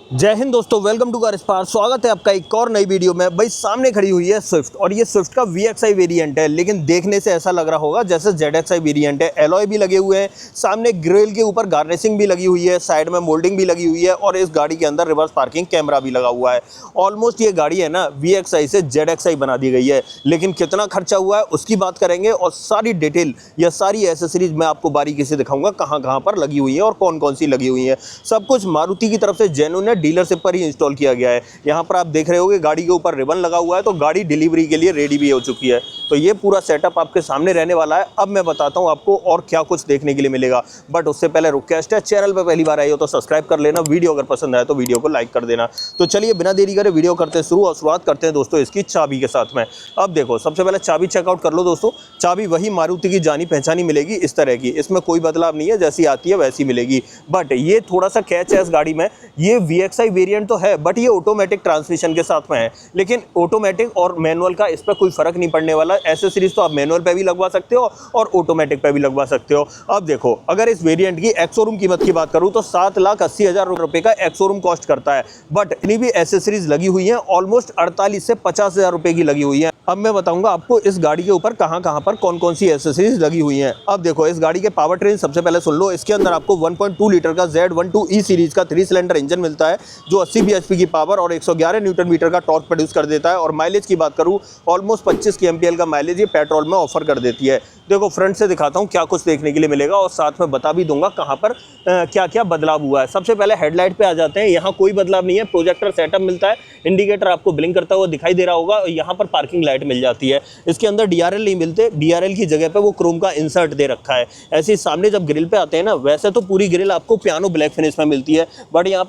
जय हिंद दोस्तों, welcome to car spark. स्वागत है आपका एक और नई वीडियो में। भाई सामने खड़ी हुई है स्विफ्ट और ये स्विफ्ट का VXI वेरिएंट है, लेकिन देखने से ऐसा लग रहा होगा जैसे ZXI वेरिएंट है। एलॉय भी लगे हुए हैं, सामने ग्रिल के ऊपर गार्निशिंग भी लगी हुई है, साइड में मोल्डिंग भी लगी हुई है और इस गाड़ी के अंदर रिवर्स पार्किंग कैमरा भी लगा हुआ है। ऑलमोस्ट ये गाड़ी है ना VXI से ZXI बना दी गई है, लेकिन कितना खर्चा हुआ है उसकी बात करेंगे और सारी डिटेल या सारी एसेसरीज मैं आपको बारीकी से दिखाऊंगा कहाँ कहाँ पर लगी हुई है और कौन कौन सी लगी हुई है। सब कुछ मारुति की तरफ से जेन्युइन डीलरशिप पर ही इंस्टॉल किया गया है। यहाँ पर आप देख रहे होगे गाड़ी के ऊपर रिबन लगा हुआ है, तो गाड़ी डिलीवरी के लिए रेडी भी हो चुकी है। तो ये पूरा सेटअप आपके सामने रहने वाला है। अब मैं बताता हूँ आपको और क्या कुछ देखने के लिए मिलेगा, बट उससे पहले रिक्वेस्ट है, चैनल पर पहली बार आई हो तो सब्सक्राइब कर लेना, वीडियो अगर पसंद आए तो वीडियो को लाइक कर देना। तो चलिए बिना देरी करे वीडियो करते हैं शुरू और शुरुआत करते हैं दोस्तों इसकी चाबी के साथ में। अब देखो, सबसे पहले चाबी चेकआउट कर लो दोस्तों। चाबी वही मारुति की जानी पहचानी मिलेगी इस तरह की, इसमें कोई बदलाव नहीं है, जैसी आती है वैसी मिलेगी। बट ये थोड़ा सा कैच है इस गाड़ी में, ये VXI वेरिएंट तो है बट ये ऑटोमेटिक ट्रांसमिशन के साथ में है, लेकिन ऑटोमेटिक और मैनुअल का इस पर कोई फर्क नहीं पड़ने वाला। एसेसरीज तो आप मैनुअल पे भी लगवा सकते हो और ऑटोमेटिक पे भी लगवा सकते हो। अब देखो, अगर इस वेरिएंट की एक्स शोरूम कीमत की बात करूं तो 7,80,000 रुपए का एक्स शोरूम कॉस्ट करता है, बट इतनी भी एसेसरीज लगी हुई हैं ऑलमोस्ट 48 से 50,000 रुपए की लगी हुई है। अब मैं बताऊंगा आपको इस गाड़ी के ऊपर कहां कहां पर कौन कौन सी एसेसरीज लगी हुई हैं। अब देखो, इस गाड़ी के पावर ट्रेन सबसे पहले सुन लो। इसके अंदर आपको 1.2 लीटर का Z12E सीरीज का 3 सिलेंडर इंजन मिलता है, जो 80 bhp की पावर और 111 न्यूटन मीटर का टॉर्क प्रोड्यूस कर देता है। और माइलेज की बात करूं, ऑलमोस्ट 25 kmpl का माइलेज ये पेट्रोल में ऑफर कर देती है। देखो, फ्रंट से दिखाता हूं क्या कुछ देखने के लिए मिलेगा और साथ में बता भी दूंगा कहां पर क्या क्या बदलाव हुआ है। सबसे पहले हेडलाइट पे आ जाते हैं। यहाँ कोई बदलाव नहीं है, प्रोजेक्टर सेटअप मिलता है, इंडिकेटर आपको ब्लिंक करता हुआ दिखाई दे रहा होगा। यहाँ पर पार्किंग लाइट मिल जाती है। इसके अंदर DRL नहीं मिलते, DRL की जगह पे वो क्रोम का इंसर्ट दे रखा है। ऐसे ही सामने जब ग्रिल पे आते हैं ना, वैसे तो पूरी ग्रिल आपको पियानो ब्लैक फिनिश में मिलती है, बट यहाँ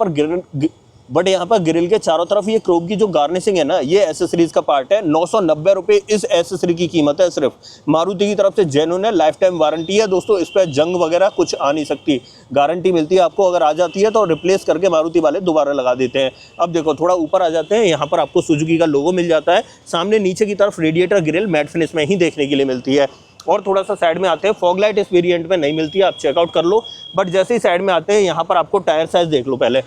पर ग्रिल के चारों तरफ ये क्रोम की जो गार्निशिंग है ना, ये एसेसरीज का पार्ट है। 990 रुपये इस एसेसरी की कीमत है सिर्फ। मारुति की तरफ से जेन्युइन है, लाइफ टाइम वारंटी है दोस्तों। इस पर जंग वगैरह कुछ आ नहीं सकती, गारंटी मिलती है आपको। अगर आ जाती है तो रिप्लेस करके मारुति वाले दोबारा लगा देते हैं। अब देखो, थोड़ा ऊपर आ जाते हैं। यहाँ पर आपको सुजुकी का लोगो मिल जाता है। सामने नीचे की तरफ रेडिएटर ग्रिल मैट फिनिश में ही देखने के लिए मिलती है। और थोड़ा सा साइड में आते हैं, फॉग लाइट इस वेरिएंट में नहीं मिलती है, आप चेकआउट कर लो। बट जैसे ही साइड में आते हैं, यहाँ पर आपको टायर साइज देख लो। पहले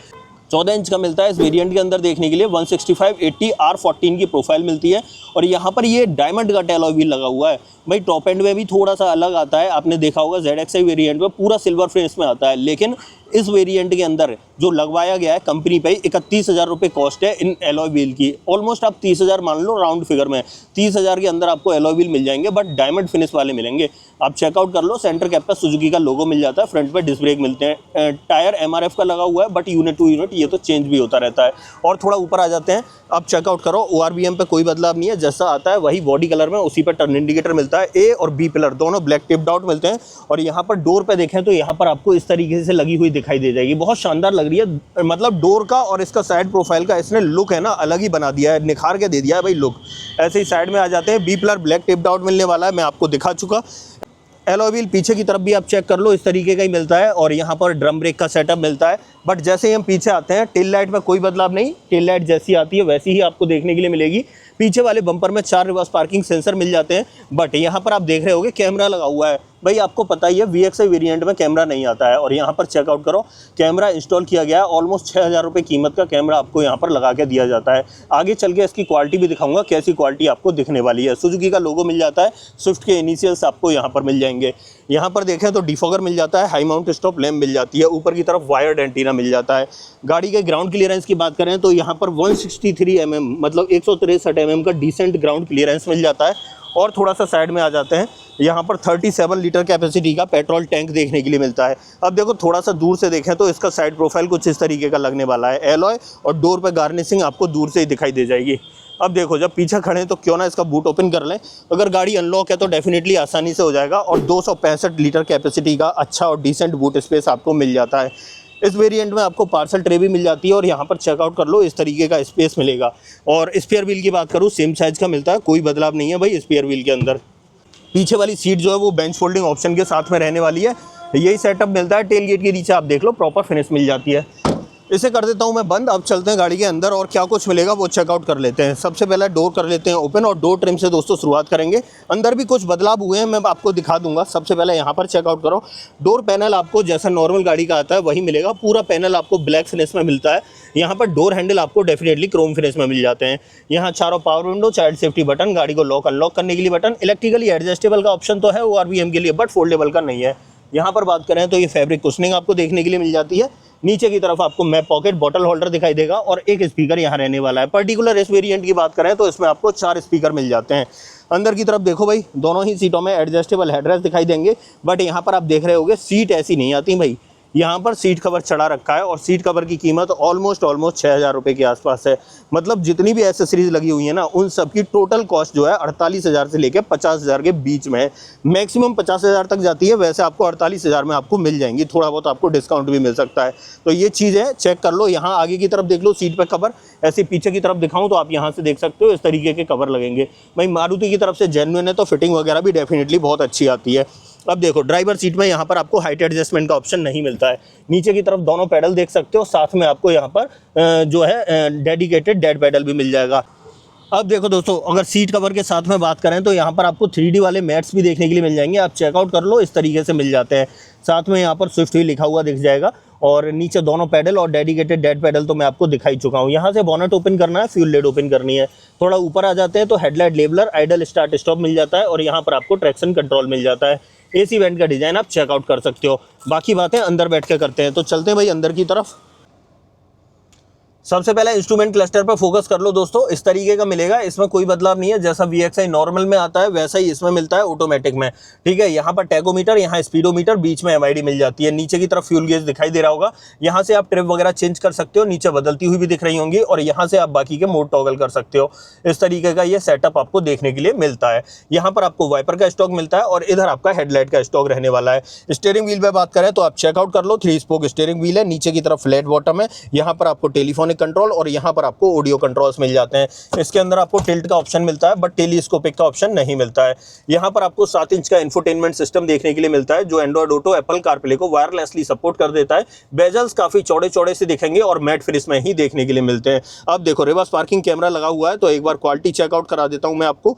14 इंच का मिलता है इस वेरिएंट के अंदर देखने के लिए। 165/80 R14 की प्रोफाइल मिलती है और यहाँ पर ये डायमंड का एलॉय व्हील लगा हुआ है। भाई टॉप एंड में भी थोड़ा सा अलग आता है, आपने देखा होगा ZXI वेरिएंट में पूरा सिल्वर फिनिश में आता है, लेकिन इस वेरिएंट के अंदर जो लगवाया गया है कंपनी पे 31,000 रुपये कॉस्ट है इन एलॉय व्हील की। ऑलमोस्ट आप 30,000 मान लो राउंड फिगर में, 30,000 के अंदर आपको एलॉय व्हील मिल जाएंगे, बट डायमंड फिनिश वाले मिलेंगे। आप चेकआउट कर लो। सेंटर कैप पर सुजुकी का लोगो मिल जाता है, फ्रंट पे डिस्क ब्रेक मिलते हैं। टायर MRF का लगा हुआ है, बट यूनिट टू यूनिट ये तो चेंज भी होता रहता है। और थोड़ा ऊपर आ जाते हैं, आप चेकआउट करो। ORVM पे कोई बदलाव नहीं है, जैसा आता है वही बॉडी कलर में, उसी पर टर्न इंडिकेटर मिलता है। A और B पिलर दोनों ब्लैक टिप्ड आउट मिलते हैं। और यहाँ पर डोर पे देखें तो यहाँ पर आपको इस तरीके से लगी हुई दिखाई दे जाएगी, बहुत शानदार लग रही है। मतलब डोर का और इसका साइड प्रोफाइल का इसने लुक है ना अलग ही बना दिया है, निखार के दे दिया है भाई लुक। ऐसे ही साइड में आ जाते हैं, B pillar black tipped out मिलने वाला है, मैं आपको दिखा चुका। एलॉय व्हील पीछे की तरफ भी आप चेक कर लो, इस तरीके का ही मिलता है। और यहाँ पर ड्रम ब्रेक का सेटअप मिलता है। बट जैसे ही हम पीछे आते हैं, टेल लाइट में कोई बदलाव नहीं, टेल लाइट जैसी आती है वैसी ही आपको देखने के लिए मिलेगी। पीछे वाले बम्पर में 4 रिवर्स पार्किंग सेंसर मिल जाते हैं। बट यहाँ पर आप देख रहे होगे कैमरा लगा हुआ है। भाई आपको पता ही है VXI वेरिएंट में कैमरा नहीं आता है, और यहाँ पर चेकआउट करो, कैमरा इंस्टॉल किया गया है। ऑलमोस्ट 6,000 रुपये कीमत का कैमरा आपको यहाँ पर लगा के दिया जाता है। आगे चल के इसकी क्वालिटी भी दिखाऊंगा, कैसी क्वालिटी आपको दिखने वाली है। सुजुकी का लोगो मिल जाता है, स्विफ्ट के इनिशियल्स आपको यहाँ पर मिल जाएंगे। यहाँ पर देखें तो डिफॉगर मिल जाता है, हाई माउंट स्टॉप लैम्प मिल जाती है, ऊपर की तरफ वायर्ड एंटीना मिल जाता है। गाड़ी के ग्राउंड क्लियरेंस की बात करें तो यहाँ पर 163 mm मतलब 163 mm का डिसेंट ग्राउंड क्लियरेंस मिल जाता है। और थोड़ा सा साइड में आ जाते हैं, यहाँ पर 37 लीटर कैपेसिटी का पेट्रोल टैंक देखने के लिए मिलता है। अब देखो, थोड़ा सा दूर से देखें तो इसका साइड प्रोफाइल कुछ इस तरीके का लगने वाला है। एलॉय और डोर पे गार्निशिंग आपको दूर से ही दिखाई दे जाएगी। अब देखो, जब पीछे खड़े हैं तो क्यों ना इसका बूट ओपन कर लें। अगर गाड़ी अनलॉक है तो डेफिनेटली आसानी से हो जाएगा। और 265 लीटर कैपेसिटी का अच्छा और डिसेंट बूट स्पेस आपको मिल जाता है। इस वेरिएंट में आपको पार्सल ट्रे भी मिल जाती है और यहाँ पर चेकआउट कर लो, इस तरीके का स्पेस मिलेगा। और स्पेयर व्हील की बात करूँ, सेम साइज़ का मिलता है, कोई बदलाव नहीं है भाई स्पेयर व्हील के अंदर। पीछे वाली सीट जो है वो बेंच फोल्डिंग ऑप्शन के साथ में रहने वाली है। यही सेटअप मिलता है। टेल गेट के नीचे आप देख लो, प्रॉपर फिनिश मिल जाती है। इसे कर देता हूं मैं बंद। अब चलते हैं गाड़ी के अंदर और क्या कुछ मिलेगा वो चेकआउट कर लेते हैं। सबसे पहले डोर कर लेते हैं ओपन और डोर ट्रिम से दोस्तों शुरुआत करेंगे। अंदर भी कुछ बदलाव हुए हैं, मैं आपको दिखा दूंगा। सबसे पहले यहाँ पर चेकआउट करो। डोर पैनल आपको जैसा नॉर्मल गाड़ी का आता है वही मिलेगा। पूरा पैनल आपको ब्लैक फिनिश में मिलता है। यहाँ पर डोर हैंडल आपको डेफिनेटली क्रोम फिनिश में मिल जाते हैं। यहाँ चारों power window, child safety button, गाड़ी को लॉक अनलॉक करने के लिए बटन, इलेक्ट्रिकली एडजस्टेबल का ऑप्शन तो है ORVM के लिए, बट फोल्डेबल का नहीं है। यहाँ पर बात करें तो ये फैब्रिक कुशनिंग आपको देखने के लिए मिल जाती है। नीचे की तरफ आपको मैप पॉकेट, बॉटल होल्डर दिखाई देगा और एक स्पीकर यहाँ रहने वाला है। पर्टिकुलर इस वेरिएंट की बात करें तो इसमें आपको 4 स्पीकर मिल जाते हैं। अंदर की तरफ देखो भाई, दोनों ही सीटों में एडजस्टेबल हेडरेस्ट दिखाई देंगे, बट यहाँ पर आप देख रहे होंगे सीट ऐसी नहीं आती भाई। यहाँ पर सीट कवर चढ़ा रखा है और सीट कवर की कीमत ऑलमोस्ट 6,000 रुपये के आसपास है। मतलब जितनी भी एसेसरीज लगी हुई है ना, उन सब की टोटल कॉस्ट जो है 48,000 से लेकर 50,000 के बीच में है। मैक्सिमम 50,000 तक जाती है, वैसे आपको 48,000 में आपको मिल जाएंगी। थोड़ा बहुत आपको डिस्काउंट भी मिल सकता है। तो ये चीज़ है, चेक कर लो। यहाँ आगे की तरफ देख लो, सीट पर कवर। ऐसे पीछे की तरफ दिखाऊँ तो आप यहाँ से देख सकते हो, इस तरीके के कवर लगेंगे भाई। मारुति की तरफ से जेन्युइन है तो फिटिंग वगैरह भी डेफिनेटली बहुत अच्छी आती है। अब देखो ड्राइवर सीट में यहाँ पर आपको हाइट एडजस्टमेंट का ऑप्शन नहीं मिलता है। नीचे की तरफ दोनों पैडल देख सकते हो, साथ में आपको यहाँ पर जो है डेडिकेटेड डेड पैडल भी मिल जाएगा। अब देखो दोस्तों, अगर सीट कवर के साथ में बात करें तो यहाँ पर आपको 3D वाले मैट्स भी देखने के लिए मिल जाएंगे। आप चेकआउट कर लो, इस तरीके से मिल जाते हैं। साथ में यहाँ पर स्विफ्ट भी लिखा हुआ दिख जाएगा और नीचे दोनों पैडल और डेडिकेटेड डेड पैडल तो मैं आपको दिखाई चुका हूँ। यहाँ से बोनट ओपन करना है, फ्यूल लेड ओपन करनी है। थोड़ा ऊपर आ जाते हैं तो हेडलाइट लेबलर, आइडल स्टार्ट स्टॉप मिल जाता है और यहाँ पर आपको ट्रैक्शन कंट्रोल मिल जाता है। AC वेंट का डिज़ाइन आप चेकआउट कर सकते हो। बाकी बातें अंदर बैठ के करते हैं। तो चलते हैं भाई अंदर की तरफ। सबसे पहले इंस्ट्रूमेंट क्लस्टर पर फोकस कर लो दोस्तों, इस तरीके का मिलेगा। इसमें कोई बदलाव नहीं है, जैसा VXI नॉर्मल में आता है वैसा ही इसमें मिलता है ऑटोमेटिक में। ठीक है, यहाँ पर टैकोमीटर, यहाँ स्पीडोमीटर, बीच में MID मिल जाती है। नीचे की तरफ फ्यूल गेज दिखाई दे रहा होगा, यहाँ से आप ट्रिप वगैरह चेंज कर सकते हो। नीचे बदलती हुई भी दिख रही होंगी और यहाँ से आप बाकी के मोड टॉगल कर सकते हो। इस तरीके का ये सेटअप आपको देखने के लिए मिलता है। यहाँ पर आपको वाइपर का स्टॉक मिलता है और इधर आपका हेडलाइट का स्टॉक रहने वाला है। स्टीयरिंग व्हील पे बात करें तो आप चेकआउट कर लो, 3 स्पोक स्टीयरिंग व्हील है। नीचे की तरफ फ्लैट बॉटम है। यहाँ पर आपको टेलीफोनिक कंट्रोल और यहाँ पर आपको ऑडियो कंट्रोल्स मिल जाते हैं। इसके अंदर आपको टिल्ट का ऑप्शन मिलता है, बट टेलीस्कोपिक का ऑप्शन नहीं मिलता है। यहाँ पर आपको 7 इंच का इंफोटेनमेंट सिस्टम देखने के लिए मिलता है, जो एंड्रॉइड ऑटो, एप्पल कारप्ले को वायरलेसली सपोर्ट कर देता है। बेजल्स काफी चौड़े चौड़े से दिखेंगे और मैट फिनिश में ही देखने के लिए मिलते हैं। अब देखो, रिवर्स पार्किंग कैमरा लगा हुआ है, तो एक बार क्वालिटी चेकआउट करा देता हूं मैं आपको।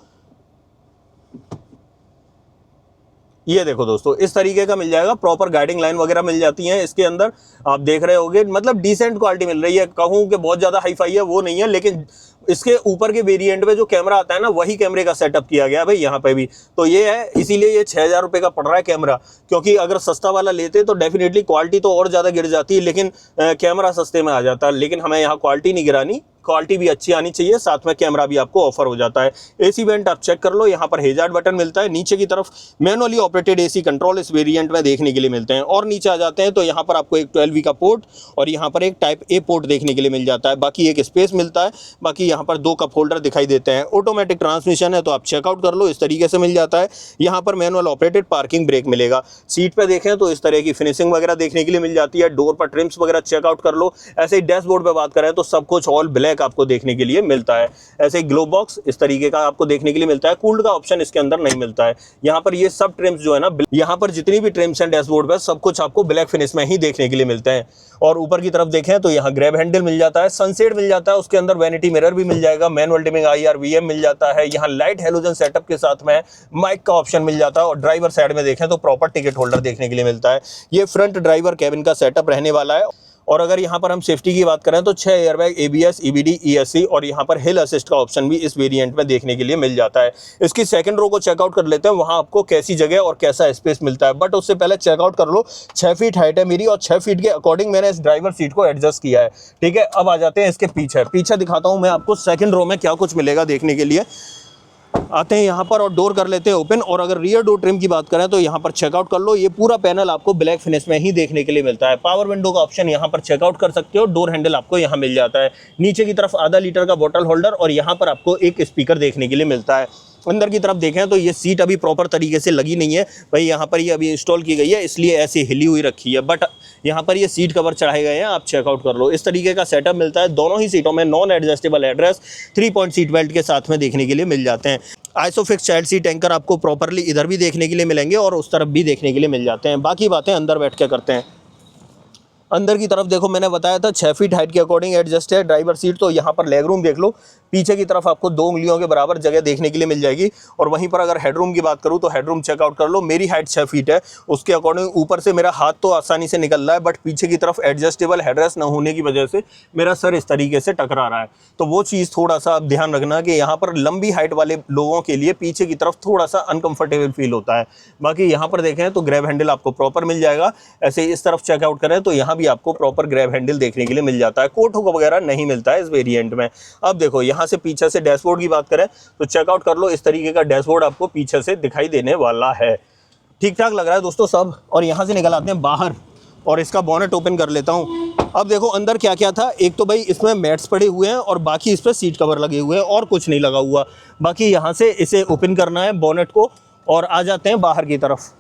ये देखो दोस्तों, इस तरीके का मिल जाएगा। प्रॉपर गाइडिंग लाइन वगैरह मिल जाती है इसके अंदर, आप देख रहे होगे। मतलब डिसेंट क्वालिटी मिल रही है। कहूँ कि बहुत ज़्यादा हाई फाई है वो नहीं है, लेकिन इसके ऊपर के वेरिएंट में जो कैमरा आता है ना, वही कैमरे का सेटअप किया गया भाई यहाँ पे भी। तो ये है, इसीलिए ये 6,000 रुपये का पड़ रहा है कैमरा। क्योंकि अगर सस्ता वाला लेते तो डेफिनेटली क्वालिटी तो और ज़्यादा गिर जाती है, लेकिन कैमरा सस्ते में आ जाता है। लेकिन हमें यहाँ क्वालिटी नहीं गिरानी, क्वालिटी भी अच्छी आनी चाहिए, साथ में कैमरा भी आपको ऑफर हो जाता है। AC वेंट आप चेक कर लो, यहाँ पर हेजार्ड बटन मिलता है। नीचे की तरफ मैनुअली ऑपरेटेड AC कंट्रोल इस वेरिएंट में देखने के लिए मिलते हैं। और नीचे आ जाते हैं तो यहाँ पर आपको एक 12V का पोर्ट और यहाँ पर एक टाइप A पोर्ट देखने के लिए मिल जाता है। बाकी एक स्पेस मिलता है। बाकी यहाँ पर 2 कप होल्डर दिखाई देते हैं। ऑटोमेटिक ट्रांसमिशन है तो आप चेकआउट कर लो, इस तरीके से मिल जाता है। यहाँ पर मैनुअल ऑपरेटेड पार्किंग ब्रेक मिलेगा। सीट पे देखें तो इस तरह की फिनिशिंग वगैरह देखने के लिए मिल जाती है। डोर पर ट्रिम्स वगैरह चेकआउट कर लो। ऐसे ही डैशबोर्ड पे बात करें तो सब कुछ ऑल ब्लैक आपको देखने के लिए मिलता है। ऐसे ही ग्लो बॉक्स इस तरीके का आपको देखने के लिए मिलता है। कूल्ड का ऑप्शन इसके अंदर नहीं मिलता है। यहाँ पर ये सब ट्रिम्स जो है ना, यहाँ पर जितनी भी ट्रिम्स हैं डैशबोर्ड पर, सब कुछ आपको ब्लैक फिनिश में ही देखने के लिए मिलते हैं। और ऊपर की तरफ देखें तो यहाँ ग्रैब हैंडल मिल जाता है, सनसेट मिल जाता है, उसके अंदर वैनिटी मिरर भी मिल जाएगा, मैनुअल डिमिंग IR/VM मिल जाता है। यहाँ लाइट हेलोजन सेटअप के साथ में माइक का ऑप्शन मिल जाता है। और ड्राइवर साइड में देखें तो प्रॉपर टिकट होल्डर देखने के लिए मिलता है। ये फ्रंट ड्राइवर कैबिन का सेटअप रहने वाला है। और अगर यहाँ पर हम सेफ्टी की बात करें तो 6 एयरबैग, ABS, EBD, ESC और यहाँ पर हिल असिस्ट का ऑप्शन भी इस वेरिएंट में देखने के लिए मिल जाता है। इसकी सेकंड रो को चेकआउट कर लेते हैं, वहाँ आपको कैसी जगह और कैसा स्पेस मिलता है। बट उससे पहले चेकआउट कर लो, 6 फीट हाइट है मेरी और 6 फीट के अकॉर्डिंग मैंने इस ड्राइवर सीट को एडजस्ट किया है। ठीक है, अब आ जाते हैं इसके पीछे दिखाता हूँ मैं आपको सेकेंड रो में क्या कुछ मिलेगा देखने के लिए। आते हैं यहाँ पर और डोर कर लेते हैं ओपन। और अगर रियर डोर ट्रिम की बात करें तो यहाँ पर चेकआउट कर लो, ये पूरा पैनल आपको ब्लैक फिनिश में ही देखने के लिए मिलता है। पावर विंडो का ऑप्शन यहाँ पर चेकआउट कर सकते हो। डोर हैंडल आपको यहाँ मिल जाता है। नीचे की तरफ आधा लीटर का बोतल होल्डर और यहाँ पर आपको एक स्पीकर देखने के लिए मिलता है। अंदर की तरफ देखें तो ये सीट अभी प्रॉपर तरीके से लगी नहीं है भाई, यहाँ पर ये अभी इंस्टॉल की गई है इसलिए ऐसे हिली हुई रखी है। बट यहाँ पर ये सीट कवर चढ़ाए गए हैं, आप चेकआउट कर लो। इस तरीके का सेटअप मिलता है। दोनों ही सीटों में non adjustable headrest 3 point seat belt के साथ में देखने के लिए मिल जाते हैं। आइसोफिक्स चाइल्ड सीट एंकर आपको प्रॉपरली इधर भी देखने के लिए मिलेंगे और उस तरफ भी देखने के लिए मिल जाते हैं। बाकी बातें अंदर बैठ के करते हैं। अंदर की तरफ देखो, मैंने बताया था 6 फीट हाइट के अकॉर्डिंग एडजस्ट है ड्राइवर सीट। तो यहाँ पर लेग रूम देख लो, पीछे की तरफ आपको 2 उंगलियों के बराबर जगह देखने के लिए मिल जाएगी। और वहीं पर अगर हेडरूम की बात करूँ तो हेडरूम चेकआउट कर लो, मेरी हाइट 6 फीट है, उसके अकॉर्डिंग ऊपर से मेरा हाथ तो आसानी से निकल रहा है, बट पीछे की तरफ एडजस्टेबल हेडरेस्ट न होने की वजह से मेरा सर इस तरीके से टकरा रहा है। तो वो चीज़ थोड़ा सा आप ध्यान रखना कि यहाँ पर लंबी हाइट वाले लोगों के लिए पीछे की तरफ थोड़ा सा अनकंफर्टेबल फील होता है। बाकी यहाँ पर देखें तो ग्रैब हैंडल आपको प्रॉपर मिल जाएगा। ऐसे इस तरफ चेकआउट करें तो यहाँ भी आपको प्रॉपर ग्रैब हैंडल देखने के लिए मिल जाता है। कोट हुक वगैरह नहीं मिलता है इस वेरिएंट में। अब देखो यहाँ से पीछे से डैशबोर्ड की बात करें तो चेकआउट कर लो, इस तरीके का डैशबोर्ड आपको पीछे से दिखाई देने वाला है। ठीक ठाक लग रहा है दोस्तों सब। और यहाँ से निकल आते हैं बाहर और इसका बॉनेट ओपन कर लेता हूँ। अब देखो अंदर क्या क्या था। एक तो भाई इसमें मैट्स पड़े हुए हैं और बाकी इस पर सीट कवर लगे हुए हैं और कुछ नहीं लगा हुआ। बाकी यहाँ से इसे ओपन करना है बॉनेट को और आ जाते हैं बाहर की तरफ।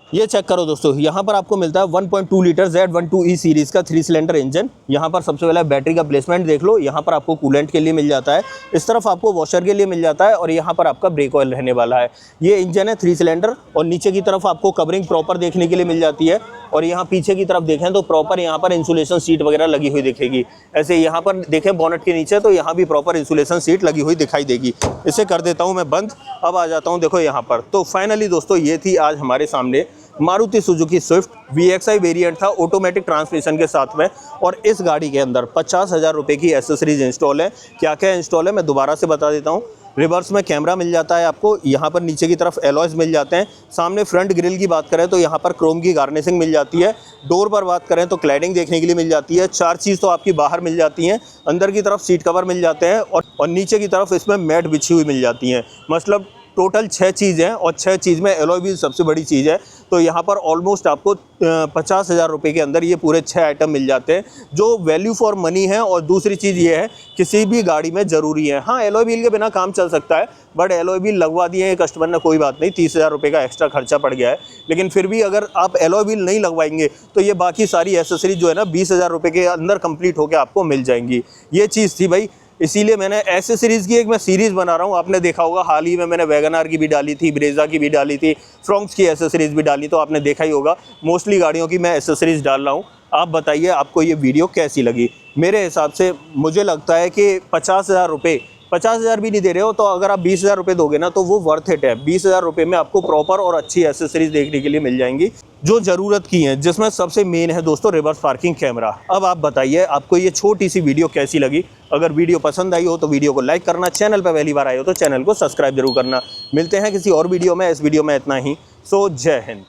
ये चेक करो दोस्तों, यहाँ पर आपको मिलता है 1.2 लीटर Z12E सीरीज़ का 3 सिलेंडर इंजन। यहाँ पर सबसे पहले बैटरी का प्लेसमेंट देख लो, यहाँ पर आपको कूलेंट के लिए मिल जाता है, इस तरफ आपको वॉशर के लिए मिल जाता है और यहाँ पर आपका ब्रेक ऑयल रहने वाला है। ये इंजन है 3 सिलेंडर और नीचे की तरफ आपको कवरिंग प्रॉपर देखने के लिए मिल जाती है। और यहाँ पीछे की तरफ देखें तो प्रॉपर यहाँ पर इंसुलेशन सीट वगैरह लगी हुई दिखेगी। ऐसे यहाँ पर देखें बोनेट के नीचे तो यहाँ भी प्रॉपर इंसुलेशन सीट लगी हुई दिखाई देगी। इसे कर देता हूँ मैं बंद। अब आ जाता हूँ देखो यहाँ पर। तो फाइनली दोस्तों ये थी आज हमारे सामने Maruti Suzuki Swift VXI variant था ऑटोमेटिक ट्रांसमिशन के साथ में। और इस गाड़ी के अंदर 50,000 रुपये की एसेसरीज इंस्टॉल है। क्या क्या इंस्टॉल है मैं दोबारा से बता देता हूँ। रिवर्स में कैमरा मिल जाता है आपको, यहाँ पर नीचे की तरफ एलॉयज मिल जाते हैं। सामने फ्रंट ग्रिल की बात करें तो यहाँ पर क्रोम की गार्निशिंग मिल जाती है। डोर पर बात करें तो क्लैडिंग देखने के लिए मिल जाती है। 4 चीज़ तो आपकी बाहर मिल जाती हैं। अंदर की तरफ सीट कवर मिल जाते हैं और नीचे की तरफ इसमें मैट बिछी हुई मिल जाती हैं। मतलब टोटल 6 चीज़ हैं और 6 चीज़ में एलॉय व्हील सबसे बड़ी चीज़ है। तो यहाँ पर ऑलमोस्ट आपको 50,000 रुपये के अंदर ये पूरे 6 आइटम मिल जाते हैं जो वैल्यू फॉर मनी है। और दूसरी चीज़ ये है किसी भी गाड़ी में ज़रूरी है। हाँ एलॉय व्हील के बिना काम चल सकता है, बट एलॉय व्हील लगवा दिए हैं कस्टमर ने, कोई बात नहीं, 30,000 रुपये का एक्स्ट्रा खर्चा पड़ गया है। लेकिन फिर भी अगर आप एलॉय व्हील नहीं लगवाएंगे तो ये बाकी सारी एसेसरीज जो है ना 20,000 रुपये के अंदर कंप्लीट होकर आपको मिल जाएंगी। ये चीज़ थी भाई, इसीलिए मैंने एसेसरीज़ की एक मैं सीरीज़ बना रहा हूँ। आपने देखा होगा हाल ही में मैंने वैगनआर की भी डाली थी, ब्रेजा की भी डाली थी, फ्रॉन्क्स की एसेसरीज़ भी डाली, तो आपने देखा ही होगा। मोस्टली गाड़ियों की मैं एसेसरीज़ डाल रहा हूँ। आप बताइए आपको ये वीडियो कैसी लगी। मेरे हिसाब से मुझे लगता है कि 50,000 रुपये, 50,000 भी नहीं दे रहे हो तो अगर आप 20,000 रुपये दोगे ना तो वो वर्थ इट है। 20,000 रुपये में आपको प्रॉपर और अच्छी एसेसरीज देखने के लिए मिल जाएंगी जो ज़रूरत की हैं, जिसमें सबसे मेन है दोस्तों रिवर्स पार्किंग कैमरा। अब आप बताइए आपको ये छोटी सी वीडियो कैसी लगी। अगर वीडियो पसंद आई हो तो वीडियो को लाइक करना, चैनल पर पहली बार आए हो तो चैनल को सब्सक्राइब जरूर करना। मिलते हैं किसी और वीडियो में। इस वीडियो में इतना ही। सो जय हिंद।